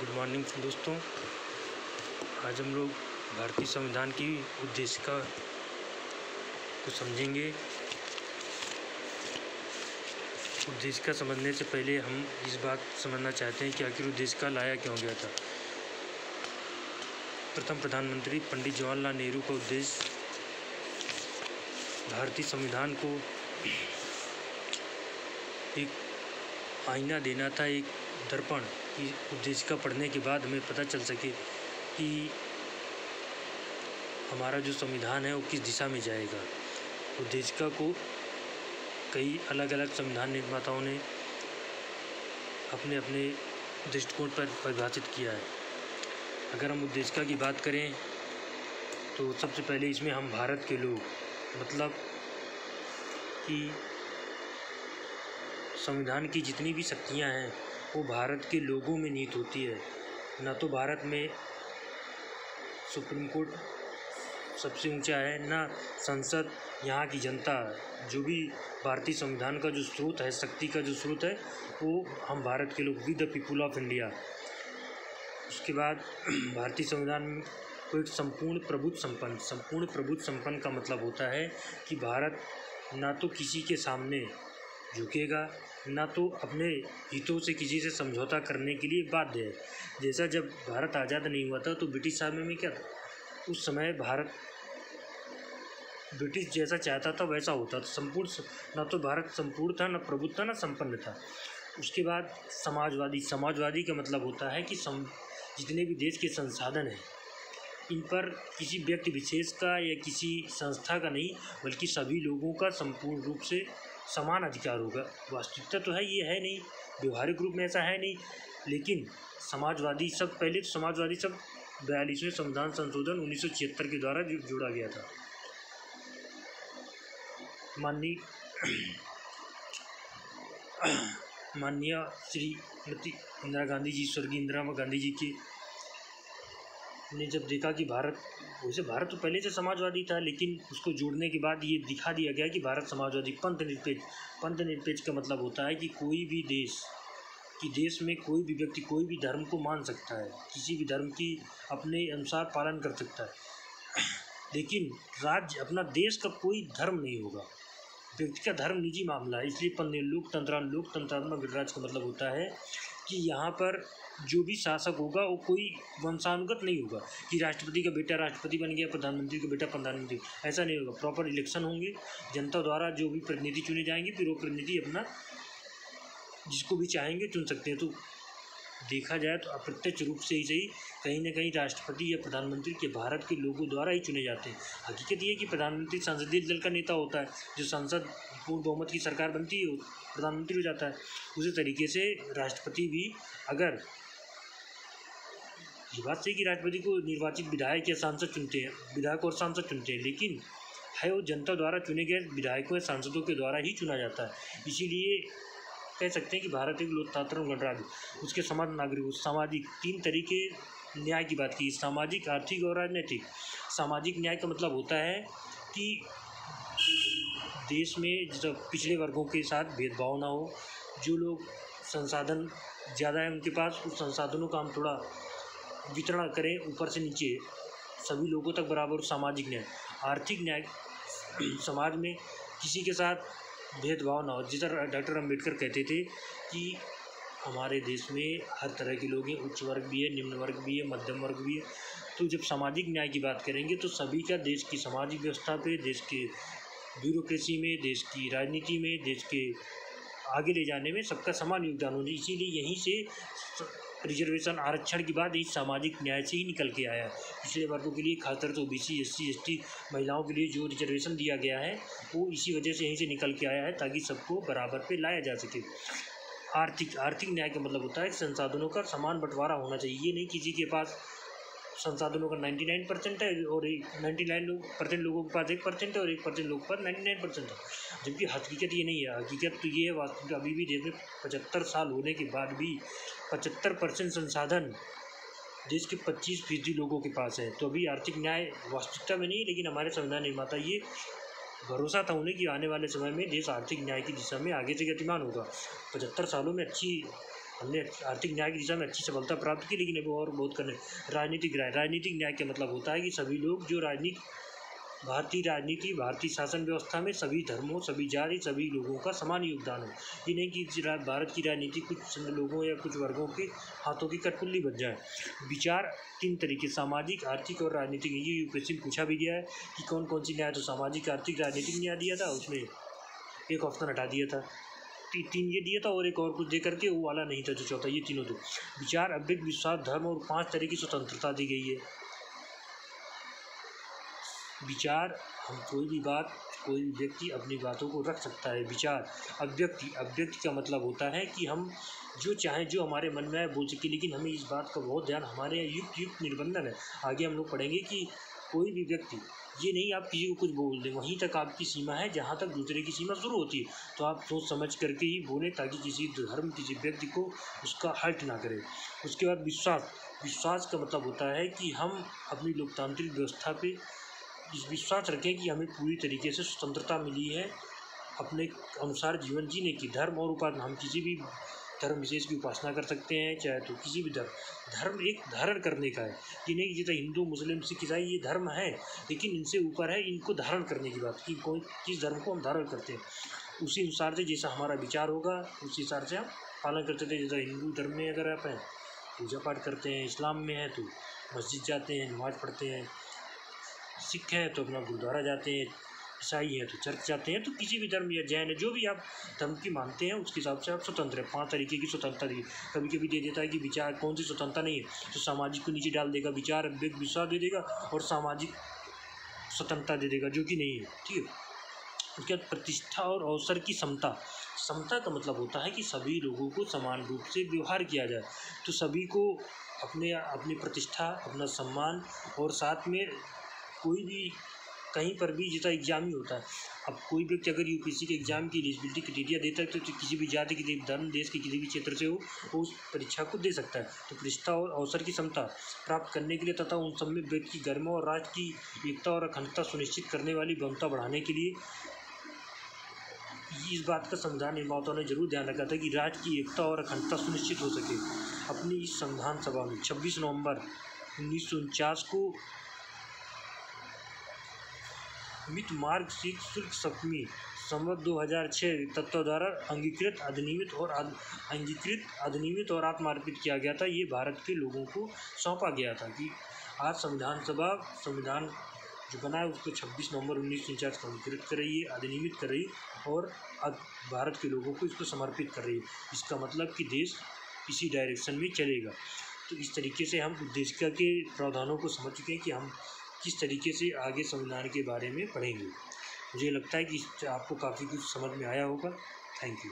Good morning दोस्तों। आज हम लोग भारतीय संविधान की उद्देशिका को समझेंगे। उद्देशिका समझने से पहले हम इस बात समझना चाहते हैं कि आखिर उद्देशिका लाया क्यों गया था। प्रथम प्रधानमंत्री पंडित जवाहरलाल नेहरू का उद्देश्य भारतीय संविधान को एक आईना देना था, एक दर्पण की उद्देशिका पढ़ने के बाद हमें पता चल सके कि हमारा जो संविधान है वो किस दिशा में जाएगा। उद्देशिका को कई अलग अलग संविधान निर्माताओं ने अपने अपने दृष्टिकोण पर परिभाषित किया है। अगर हम उद्देशिका की बात करें तो सबसे पहले इसमें हम भारत के लोग, मतलब कि संविधान की जितनी भी शक्तियाँ हैं वो भारत के लोगों में निहित होती है। ना तो भारत में सुप्रीम कोर्ट सबसे ऊंचा है, ना संसद, यहाँ की जनता। जो भी भारतीय संविधान का जो स्रोत है, शक्ति का जो स्रोत है, वो हम भारत के लोग, we the people of India. उसके बाद भारतीय संविधान को एक संपूर्ण प्रभुत्व संपन्न का मतलब होता है कि भारत ना तो किसी के सामने झुकेगा, ना तो अपने हितों से किसी से समझौता करने के लिए बाध्य है। जैसा जब भारत आज़ाद नहीं हुआ था तो ब्रिटिश समय में क्या था, उस समय भारत ब्रिटिश जैसा चाहता था वैसा होता था। संपूर्ण, ना तो भारत संपूर्ण था, ना प्रभुत्व था, ना संपन्न था। उसके बाद समाजवादी का मतलब होता है कि जितने भी देश के संसाधन हैं इन पर किसी व्यक्ति विशेष का या किसी संस्था का नहीं, बल्कि सभी लोगों का संपूर्ण रूप से समान अधिकार होगा। वास्तविकता तो है ये है नहीं, व्यवहारिक रूप में ऐसा है नहीं, लेकिन समाजवादी सब 42वें संविधान संशोधन 1976 के द्वारा जोड़ा गया था। माननीय श्रीमती इंदिरा गांधी जी, स्वर्गीय इंदिरा गांधी जी के ने जब देखा कि भारत तो पहले से समाजवादी था, लेकिन उसको जोड़ने के बाद ये दिखा दिया गया कि भारत समाजवादी पंथ निरपेक्ष का मतलब होता है कि कोई भी देश में कोई भी व्यक्ति कोई भी धर्म को मान सकता है, किसी भी धर्म की अपने अनुसार पालन कर सकता है, लेकिन राज्य अपना देश का कोई धर्म नहीं होगा। व्यक्ति का धर्म निजी मामला है। इसलिए लोकतंत्रात्मक गणराज्य का मतलब होता है कि यहाँ पर जो भी शासक होगा वो कोई वंशानुगत नहीं होगा कि राष्ट्रपति का बेटा राष्ट्रपति बन गया, प्रधानमंत्री का बेटा प्रधानमंत्री, ऐसा नहीं होगा। प्रॉपर इलेक्शन होंगे, जनता द्वारा जो भी प्रतिनिधि चुने जाएंगे, फिर वो प्रतिनिधि अपना जिसको भी चाहेंगे चुन सकते हैं। तो देखा जाए तो अप्रत्यक्ष रूप से ही सही, कहीं ना कहीं राष्ट्रपति या प्रधानमंत्री के भारत के लोगों द्वारा ही चुने जाते हैं। हकीकत ये कि प्रधानमंत्री संसदीय दल का नेता होता है, जो संसद पूर्ण बहुमत की सरकार बनती है प्रधानमंत्री हो जाता है। उसी तरीके से राष्ट्रपति भी, अगर ये बात सही कि राष्ट्रपति को निर्वाचित विधायक या सांसद चुनते हैं, विधायक और सांसद चुनते हैं, लेकिन है वो जनता द्वारा चुने गए विधायकों या सांसदों के द्वारा ही चुना जाता है। इसीलिए कह सकते हैं कि भारत एक लोकतांत्रिक गणराज्य, उसके समाज नागरिक सामाजिक 3 तरीके न्याय की बात की, सामाजिक, आर्थिक और राजनीतिक। सामाजिक न्याय का मतलब होता है कि देश में जब पिछड़े वर्गों के साथ भेदभाव ना हो, जो लोग संसाधन ज़्यादा है उनके पास उस संसाधनों का हम थोड़ा वितरण करें, ऊपर से नीचे सभी लोगों तक बराबर। सामाजिक न्याय। आर्थिक न्याय, समाज में किसी के साथ भेदभाव ना हो। जिस तरह डॉक्टर अम्बेडकर कहते थे कि हमारे देश में हर तरह के लोग हैं, उच्च वर्ग भी है, निम्न वर्ग भी है, मध्यम वर्ग भी है। तो जब सामाजिक न्याय की बात करेंगे तो सभी का देश की सामाजिक व्यवस्था पे, देश के ब्यूरोक्रेसी में, देश की राजनीति में, देश के आगे ले जाने में सबका समान योगदान होना। इसीलिए यहीं से रिजर्वेशन, आरक्षण की बात इस सामाजिक न्याय से ही निकल के आया है। पिछड़े वर्गों के लिए, खासतौर से ओबीसी, एससी, एसटी महिलाओं के लिए जो रिजर्वेशन दिया गया है वो इसी वजह से यहीं से निकल के आया है, ताकि सबको बराबर पे लाया जा सके। आर्थिक न्याय का मतलब होता है कि संसाधनों का समान बंटवारा होना चाहिए। ये नहीं किसी के पास संसाधनों का 99% है और 99% लोगों के पास 1% है और 1% लोगों के पास 99% है, जबकि हकीकत ये नहीं है। हकीकत तो ये है, वास्तविक अभी भी देश में 75 साल होने के बाद भी 75% संसाधन देश के 25% लोगों के पास है। तो अभी आर्थिक न्याय वास्तविकता में नहीं, लेकिन हमारे संविधान निर्माता ये भरोसा था उन्हें कि आने वाले समय में देश आर्थिक न्याय की दिशा में आगे से गतिमान होगा। 75 सालों में अच्छी हमने आर्थिक न्याय की दिशा में अच्छी सफलता प्राप्त की, लेकिन अभी और बहुत करने। राजनीतिक न्याय का मतलब होता है कि सभी लोग जो भारतीय राजनीति, भारतीय शासन व्यवस्था में सभी धर्मों, सभी जाति, सभी लोगों का समान योगदान हो। ये नहीं कि भारत की राजनीति कुछ चंद लोगों या कुछ वर्गों के हाथों की कठपुतली बन जाए। विचार 3 तरीके, सामाजिक, आर्थिक और राजनीतिक। ये यूपीएससी में पूछा भी गया है कि कौन कौन सी न्याय, तो सामाजिक, आर्थिक, राजनीतिक न्याय दिया था, उसमें एक ऑप्शन हटा दिया था, 3 ये दिया था और एक और कुछ दे करके वो वाला नहीं था जो चौथा, ये तीनों थे। विचार, अव्यक्त विश्वास, धर्म और 5 तरह की स्वतंत्रता दी गई है। विचार, हम कोई भी व्यक्ति अपनी बातों को रख सकता है। विचार, अव्यक्ति का मतलब होता है कि हम जो चाहें, जो हमारे मन में आए बोल सके, लेकिन हमें इस बात का बहुत ध्यान, हमारे यहाँ युक्त निर्बंधन है। आगे हम लोग पढ़ेंगे कि कोई भी व्यक्ति, ये नहीं आप किसी को कुछ बोल दें, वहीं तक आपकी सीमा है जहाँ तक दूसरे की सीमा शुरू होती है। तो आप सोच समझ करके ही बोलें ताकि किसी धर्म, किसी व्यक्ति को उसका हर्ट ना करे। उसके बाद विश्वास का मतलब होता है कि हम अपनी लोकतांत्रिक व्यवस्था पे इस विश्वास रखें कि हमें पूरी तरीके से स्वतंत्रता मिली है अपने अनुसार जीवन जीने की। धर्म और उपासना, हम किसी भी धर्म विशेष की उपासना कर सकते हैं, चाहे तो किसी भी धर्म एक धारण करने का है। ये नहीं जैसे हिंदू, मुस्लिम, सिख, ईसाई ये धर्म है, लेकिन इनसे ऊपर है इनको धारण करने की बात, कि कोई किस धर्म को हम धारण करते हैं। उसी अनुसार से जैसा हमारा विचार होगा उसी हिसाब से हम पालन करते थे। जैसा हिंदू धर्म में अगर आप हैं पूजा पाठ करते हैं, इस्लाम में है तो मस्जिद जाते हैं, नमाज़ पढ़ते हैं, सिख हैं तो अपना गुरुद्वारा जाते हैं, ईसाई हैं तो चर्च जाते हैं। तो किसी भी धर्म या जैन है, जो भी आप धर्म की मानते हैं उसके हिसाब से आप स्वतंत्र हैं। 5 तरीके की स्वतंत्रता दी। कभी कभी दे देता है कि विचार, कौन सी स्वतंत्रता नहीं है, तो सामाजिक को नीचे डाल देगा, विचार, अव्यक्त विश्वास दे देगा और सामाजिक स्वतंत्रता दे देगा, जो कि नहीं है। ठीक है। उसके बाद प्रतिष्ठा और अवसर की समता का मतलब होता है कि सभी लोगों को समान रूप से व्यवहार किया जाए। तो सभी को अपनी प्रतिष्ठा, अपना सम्मान, और साथ में कोई भी कहीं पर भी जैसा एग्जाम ही होता है, अब कोई व्यक्ति अगर यूपीएससी के एग्जाम की एलिजिबिलिटी क्राइटेरिया देता है तो किसी भी जाति, किसी भी धर्म, देश के किसी भी क्षेत्र से हो वो उस परीक्षा को दे सकता है। तो प्रतिष्ठा और अवसर की समता प्राप्त करने के लिए तथा उन सब में व्यक्ति की गरिमा और राष्ट्र की एकता और अखंडता सुनिश्चित करने वाली क्षमता बढ़ाने के लिए इस बात का संविधान निर्माताओं ने जरूर ध्यान रखा था कि राज्य की एकता और अखंडता सुनिश्चित हो सके। अपनी इस संविधान सभा में 26 नवंबर 1949 को मित मार्ग सिख शुल्क सप्तमी संवत 2006 तत्व द्वारा अंगीकृत, अधिनियमित और आत्मार्पित किया गया था। ये भारत के लोगों को सौंपा गया था कि आज संविधान जो बना है उसको 26 नवंबर 1949 को अंगीकृत कर रही है, अधिनियमित कर रही है और भारत के लोगों को इसको समर्पित कर रही है। इसका मतलब कि देश इसी डायरेक्शन में चलेगा। तो इस तरीके से हम उद्देशिका के प्रावधानों को समझ चुके हैं कि हम किस तरीके से आगे संविधान के बारे में पढ़ेंगे। मुझे लगता है कि आपको काफ़ी कुछ समझ में आया होगा। Thank you.